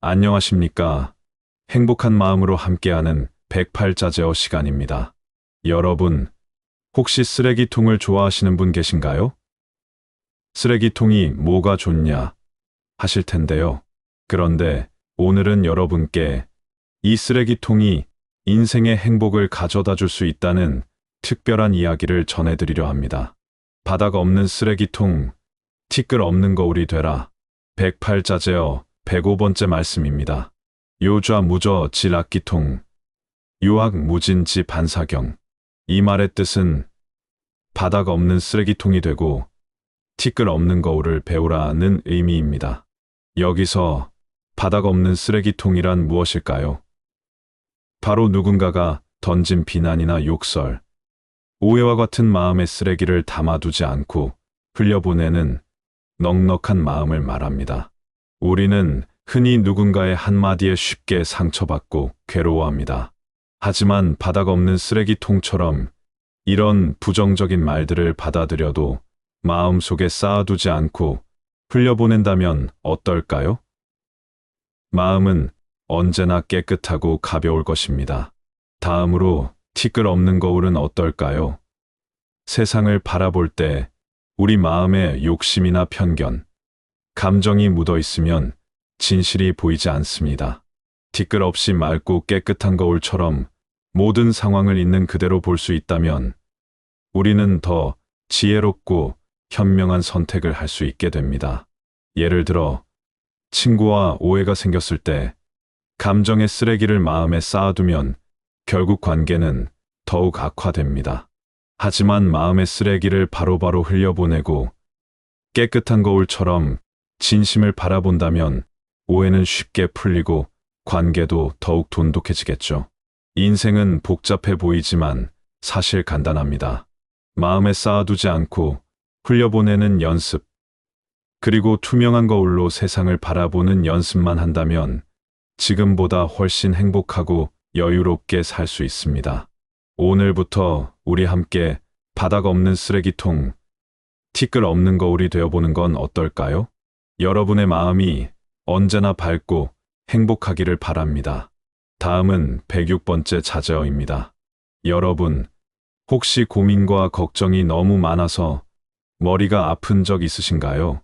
안녕하십니까. 행복한 마음으로 함께하는 108자제어 시간입니다. 여러분, 혹시 쓰레기통을 좋아하시는 분 계신가요? 쓰레기통이 뭐가 좋냐 하실 텐데요. 그런데 오늘은 여러분께 이 쓰레기통이 인생의 행복을 가져다 줄 수 있다는 특별한 이야기를 전해드리려 합니다. 바닥 없는 쓰레기통, 티끌 없는 거울이 되라. 108자제어 105번째 말씀입니다. 요좌무저 질악기통, 유학무진지 반사경. 이 말의 뜻은 바닥 없는 쓰레기통이 되고 티끌 없는 거울을 배우라는 의미입니다. 여기서 바닥 없는 쓰레기통이란 무엇일까요? 바로 누군가가 던진 비난이나 욕설, 오해와 같은 마음의 쓰레기를 담아두지 않고 흘려보내는 넉넉한 마음을 말합니다. 우리는 흔히 누군가의 한마디에 쉽게 상처받고 괴로워합니다. 하지만 바닥 없는 쓰레기통처럼 이런 부정적인 말들을 받아들여도 마음속에 쌓아두지 않고 흘려보낸다면 어떨까요? 마음은 언제나 깨끗하고 가벼울 것입니다. 다음으로 티끌 없는 거울은 어떨까요? 세상을 바라볼 때 우리 마음에 욕심이나 편견, 감정이 묻어 있으면 진실이 보이지 않습니다. 티끌 없이 맑고 깨끗한 거울처럼 모든 상황을 있는 그대로 볼 수 있다면 우리는 더 지혜롭고 현명한 선택을 할 수 있게 됩니다. 예를 들어 친구와 오해가 생겼을 때 감정의 쓰레기를 마음에 쌓아두면 결국 관계는 더욱 악화됩니다. 하지만 마음의 쓰레기를 바로바로 흘려보내고 깨끗한 거울처럼 진심을 바라본다면 오해는 쉽게 풀리고 관계도 더욱 돈독해지겠죠. 인생은 복잡해 보이지만 사실 간단합니다. 마음에 쌓아두지 않고 흘려보내는 연습, 그리고 투명한 거울로 세상을 바라보는 연습만 한다면 지금보다 훨씬 행복하고 여유롭게 살 수 있습니다. 오늘부터 우리 함께 바닥 없는 쓰레기통, 티끌 없는 거울이 되어보는 건 어떨까요? 여러분의 마음이 언제나 밝고 행복하기를 바랍니다. 다음은 106번째 자제어입니다. 여러분, 혹시 고민과 걱정이 너무 많아서 머리가 아픈 적 있으신가요?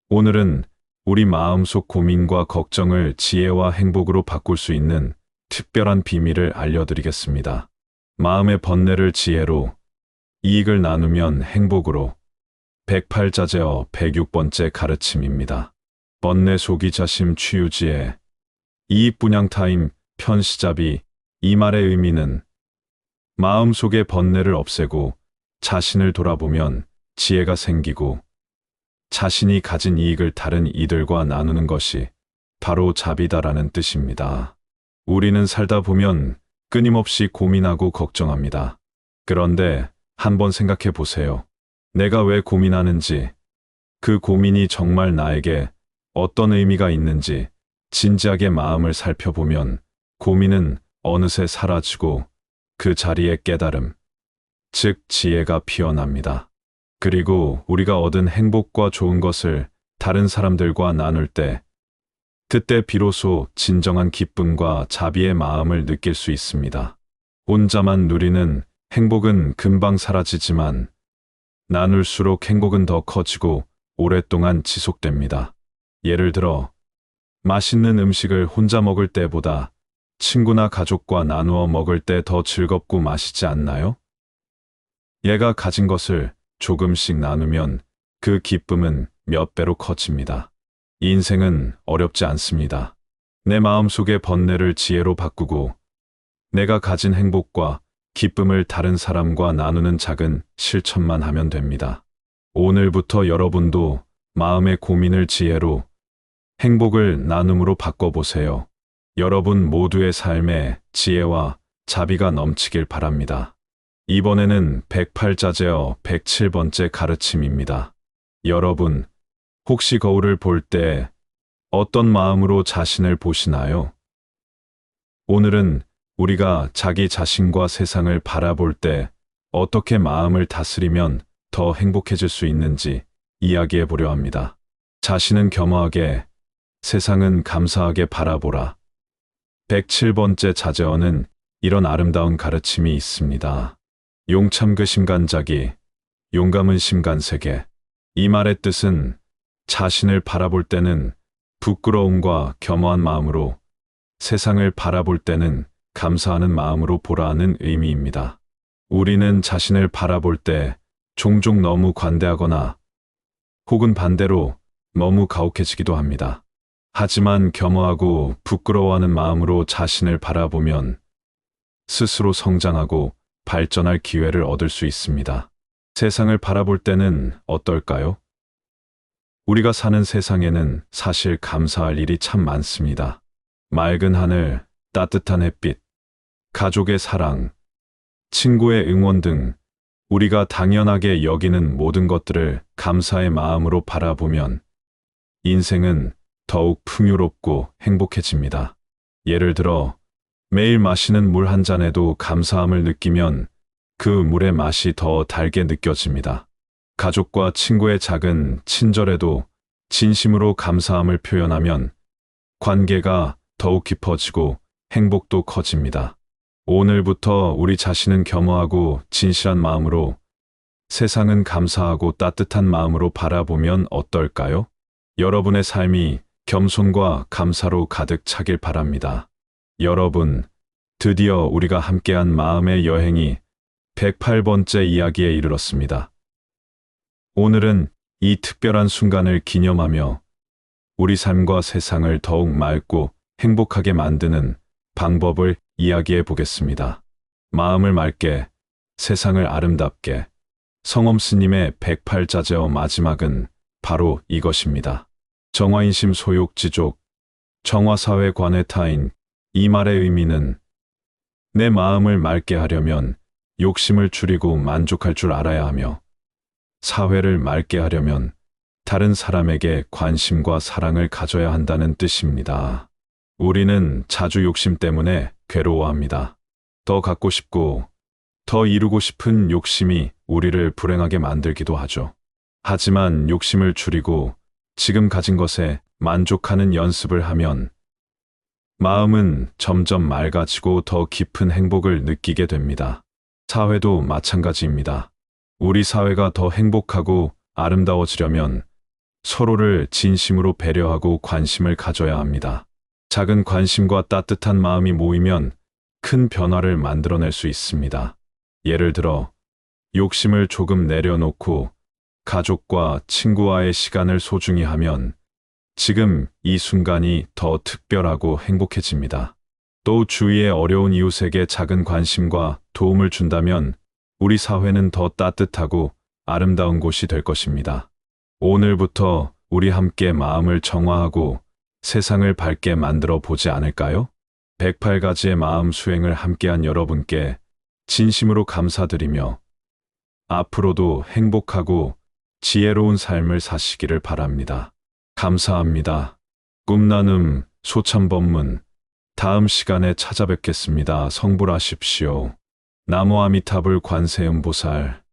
오늘은 우리 마음속 고민과 걱정을 지혜와 행복으로 바꿀 수 있는 특별한 비밀을 알려드리겠습니다. 마음의 번뇌를 지혜로, 이익을 나누면 행복으로. 108자제어 106번째 가르침입니다. 번뇌 소기자심 취유지혜, 이익분양타임 편시자비. 이 말의 의미는 마음속의 번뇌를 없애고 자신을 돌아보면 지혜가 생기고 자신이 가진 이익을 다른 이들과 나누는 것이 바로 자비다라는 뜻입니다. 우리는 살다 보면 끊임없이 고민하고 걱정합니다. 그런데 한번 생각해 보세요. 내가 왜 고민하는지, 그 고민이 정말 나에게 어떤 의미가 있는지 진지하게 마음을 살펴보면 고민은 어느새 사라지고 그 자리에 깨달음, 즉 지혜가 피어납니다. 그리고 우리가 얻은 행복과 좋은 것을 다른 사람들과 나눌 때, 그때 비로소 진정한 기쁨과 자비의 마음을 느낄 수 있습니다. 혼자만 누리는 행복은 금방 사라지지만 나눌수록 행복은 더 커지고 오랫동안 지속됩니다. 예를 들어 맛있는 음식을 혼자 먹을 때보다 친구나 가족과 나누어 먹을 때 더 즐겁고 맛있지 않나요? 얘가 가진 것을 조금씩 나누면 그 기쁨은 몇 배로 커집니다. 인생은 어렵지 않습니다. 내 마음속의 번뇌를 지혜로 바꾸고 내가 가진 행복과 기쁨을 다른 사람과 나누는 작은 실천만 하면 됩니다. 오늘부터 여러분도 마음의 고민을 지혜로, 행복을 나눔으로 바꿔보세요. 여러분 모두의 삶에 지혜와 자비가 넘치길 바랍니다. 이번에는 108자제어 107번째 가르침입니다. 여러분, 혹시 거울을 볼 때 어떤 마음으로 자신을 보시나요? 오늘은 우리가 자기 자신과 세상을 바라볼 때 어떻게 마음을 다스리면 더 행복해질 수 있는지 이야기해 보려 합니다. 자신은 겸허하게, 세상은 감사하게 바라보라. 107번째 자제어는 이런 아름다운 가르침이 있습니다. 용참 심간자기, 용감은 심간세계. 이 말의 뜻은 자신을 바라볼 때는 부끄러움과 겸허한 마음으로, 세상을 바라볼 때는 감사하는 마음으로 보라는 의미입니다. 우리는 자신을 바라볼 때 종종 너무 관대하거나 혹은 반대로 너무 가혹해지기도 합니다. 하지만 겸허하고 부끄러워하는 마음으로 자신을 바라보면 스스로 성장하고 발전할 기회를 얻을 수 있습니다. 세상을 바라볼 때는 어떨까요? 우리가 사는 세상에는 사실 감사할 일이 참 많습니다. 맑은 하늘, 따뜻한 햇빛, 가족의 사랑, 친구의 응원 등 우리가 당연하게 여기는 모든 것들을 감사의 마음으로 바라보면 인생은 더욱 풍요롭고 행복해집니다. 예를 들어 매일 마시는 물 한 잔에도 감사함을 느끼면 그 물의 맛이 더 달게 느껴집니다. 가족과 친구의 작은 친절에도 진심으로 감사함을 표현하면 관계가 더욱 깊어지고 행복도 커집니다. 오늘부터 우리 자신은 겸허하고 진실한 마음으로, 세상은 감사하고 따뜻한 마음으로 바라보면 어떨까요? 여러분의 삶이 겸손과 감사로 가득 차길 바랍니다. 여러분, 드디어 우리가 함께한 마음의 여행이 108번째 이야기에 이르렀습니다. 오늘은 이 특별한 순간을 기념하며 우리 삶과 세상을 더욱 맑고 행복하게 만드는 방법을 이야기해 보겠습니다. 마음을 맑게, 세상을 아름답게. 성엄 스님의 108자제어 마지막은 바로 이것입니다. 정화인심 소욕지족, 정화사회 관의 타인. 이 말의 의미는 내 마음을 맑게 하려면 욕심을 줄이고 만족할 줄 알아야 하며, 사회를 맑게 하려면 다른 사람에게 관심과 사랑을 가져야 한다는 뜻입니다. 우리는 자주 욕심 때문에 괴로워합니다. 더 갖고 싶고 더 이루고 싶은 욕심이 우리를 불행하게 만들기도 하죠. 하지만 욕심을 줄이고 지금 가진 것에 만족하는 연습을 하면 마음은 점점 맑아지고 더 깊은 행복을 느끼게 됩니다. 사회도 마찬가지입니다. 우리 사회가 더 행복하고 아름다워지려면 서로를 진심으로 배려하고 관심을 가져야 합니다. 작은 관심과 따뜻한 마음이 모이면 큰 변화를 만들어낼 수 있습니다. 예를 들어 욕심을 조금 내려놓고 가족과 친구와의 시간을 소중히 하면 지금 이 순간이 더 특별하고 행복해집니다. 또 주위의 어려운 이웃에게 작은 관심과 도움을 준다면 우리 사회는 더 따뜻하고 아름다운 곳이 될 것입니다. 오늘부터 우리 함께 마음을 정화하고 세상을 밝게 만들어 보지 않을까요? 108가지의 마음 수행을 함께한 여러분께 진심으로 감사드리며 앞으로도 행복하고 지혜로운 삶을 사시기를 바랍니다. 감사합니다. 꿈나눔 소참법문. 다음 시간에 찾아뵙겠습니다. 성불하십시오. 나무 아미타불 관세음보살.